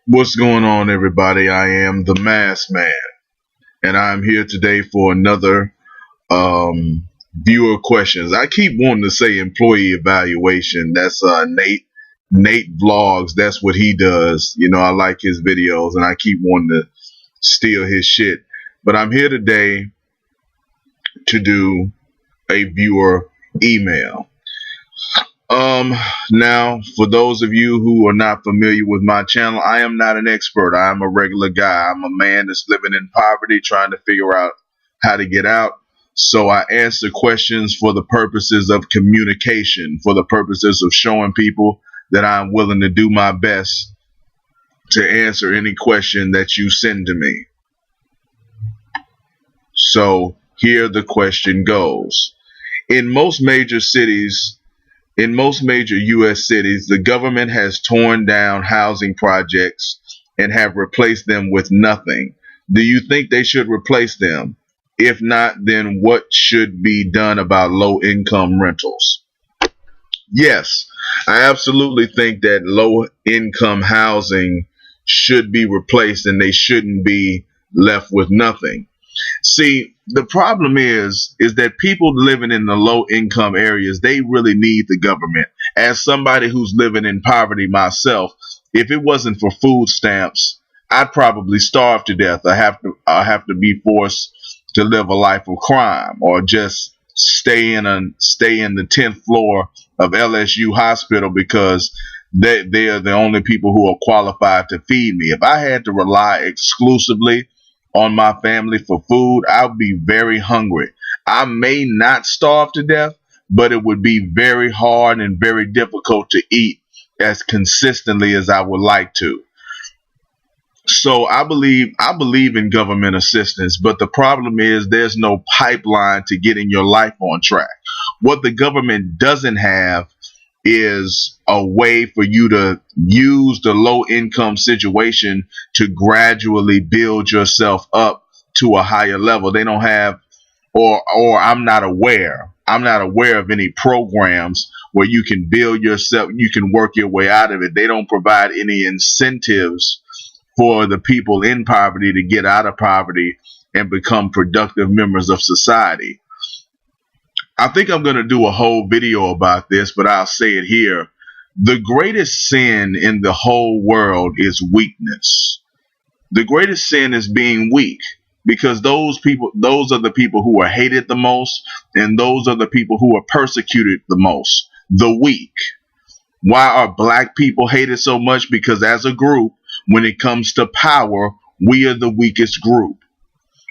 What's going on, everybody? I am the Masked Man, and I'm here today for another viewer questions. I keep wanting to say employee evaluation. That's Nate Vlogs. That's what he does. I like his videos, and I keep wanting to steal his shit. But I'm here today to do a viewer email. Now, for those of you who are not familiar with my channel, I am not an expert. I am a regular guy. I'm a man that's living in poverty, trying to figure out how to get out. So I answer questions for the purposes of communication, for the purposes of showing people that I'm willing to do my best to answer any question that you send to me. So here the question goes. In most major U.S. cities, the government has torn down housing projects and have replaced them with nothing. Do you think they should replace them? If not, then what should be done about low-income rentals? Yes, I absolutely think that low-income housing should be replaced and they shouldn't be left with nothing. See, the problem is that people living in the low income areas, they really need the government. As somebody who's living in poverty myself, if it wasn't for food stamps, I'd probably starve to death. I have to be forced to live a life of crime, or just stay in the 10th floor of LSU hospital because they are the only people who are qualified to feed me. If I had to rely exclusively on my family for food, I'll be very hungry. I may not starve to death, but it would be very hard and very difficult to eat as consistently as I would like to. So I believe in government assistance, but the problem is there's no pipeline to getting your life on track. What the government doesn't have is a way for you to use the low income situation to gradually build yourself up to a higher level. They don't have, or I'm not aware of any programs where you can build yourself, you can work your way out of it. They don't provide any incentives for the people in poverty to get out of poverty and become productive members of society. I think I'm going to do a whole video about this, but I'll say it here. The greatest sin in the whole world is weakness. The greatest sin is being weak, because those are the people who are hated the most, and those are the people who are persecuted the most. The weak. Why are black people hated so much? Because as a group, when it comes to power, we are the weakest group.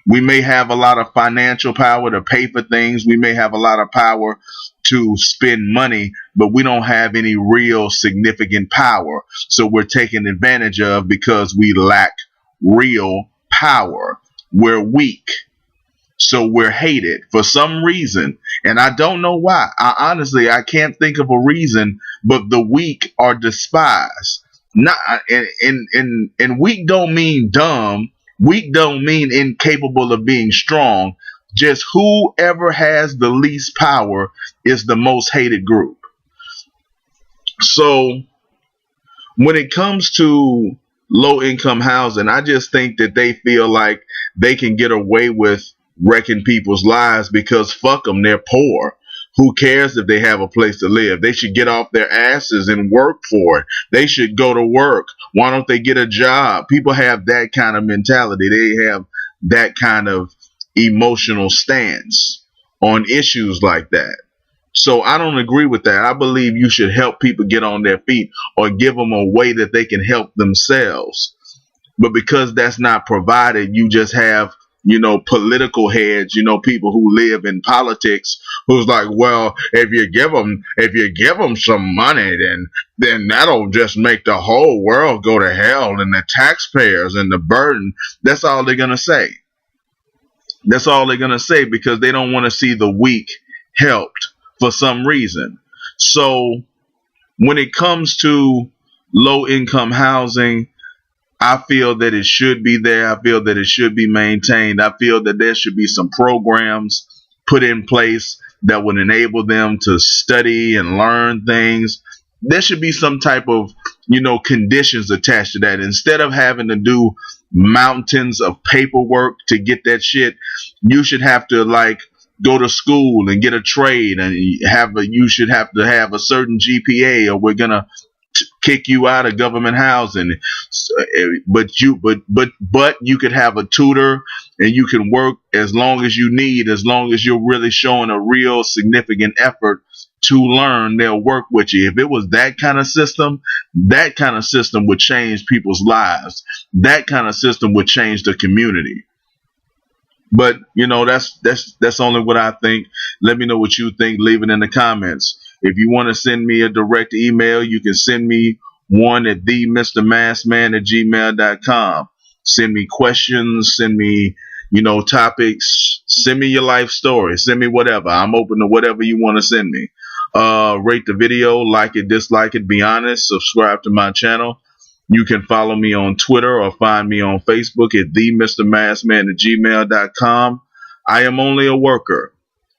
We may have a lot of financial power to pay for things. We may have a lot of power to spend money, but we don't have any real significant power. So we're taken advantage of because we lack real power. We're weak. So we're hated for some reason. And I don't know why. I can't think of a reason, but the weak are despised. Not and weak don't mean dumb. Weak don't mean incapable of being strong. Just whoever has the least power is the most hated group. So when it comes to low income housing, I just think that they feel like they can get away with wrecking people's lives because fuck them, they're poor. Who cares if they have a place to live? They should get off their asses and work for it. They should go to work. Why don't they get a job? People have that kind of mentality. They have that kind of emotional stance on issues like that. So I don't agree with that. I believe you should help people get on their feet or give them a way that they can help themselves. But because that's not provided, you just have political heads, people who live in politics, who's like, well, if you give them some money, then that'll just make the whole world go to hell, and the taxpayers and the burden. That's all they're gonna say. That's all they're gonna say, because they don't want to see the weak helped for some reason. So when it comes to low income housing, I feel that it should be there. I feel that it should be maintained. I feel that there should be some programs put in place that would enable them to study and learn things there should be some type of, conditions attached to that. Instead of having to do mountains of paperwork to get that shit, you should have to like go to school and get a trade, and you should have to have a certain GPA, or we're gonna kick you out of government housing. But you could have a tutor, and you can work as long as you need, as long as you're really showing a real significant effort to learn. They'll work with you. If it was that kind of system, that kind of system would change people's lives. That kind of system would change the community. But that's only what I think. Let me know what you think. Leave it in the comments. If you want to send me a direct email, you can send me one at TheMrMaskman@gmail.com. Send me questions. Send me topics. Send me your life story. Send me whatever. I'm open to whatever you want to send me. Rate the video, like it, dislike it, be honest. Subscribe to my channel. You can follow me on Twitter or find me on Facebook at TheMrMaskman@gmail.com. I am only a worker.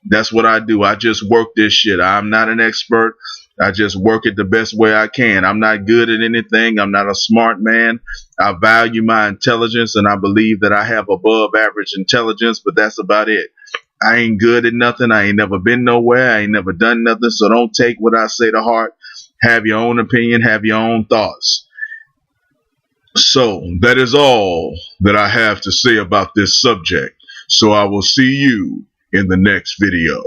That's what I do. I just work this shit. I'm not an expert. I just work it the best way I can. I'm not good at anything. I'm not a smart man. I value my intelligence, and I believe that I have above average intelligence, but that's about it. I ain't good at nothing. I ain't never been nowhere. I ain't never done nothing. So don't take what I say to heart. Have your own opinion. Have your own thoughts. So that is all that I have to say about this subject. So I will see you in the next video.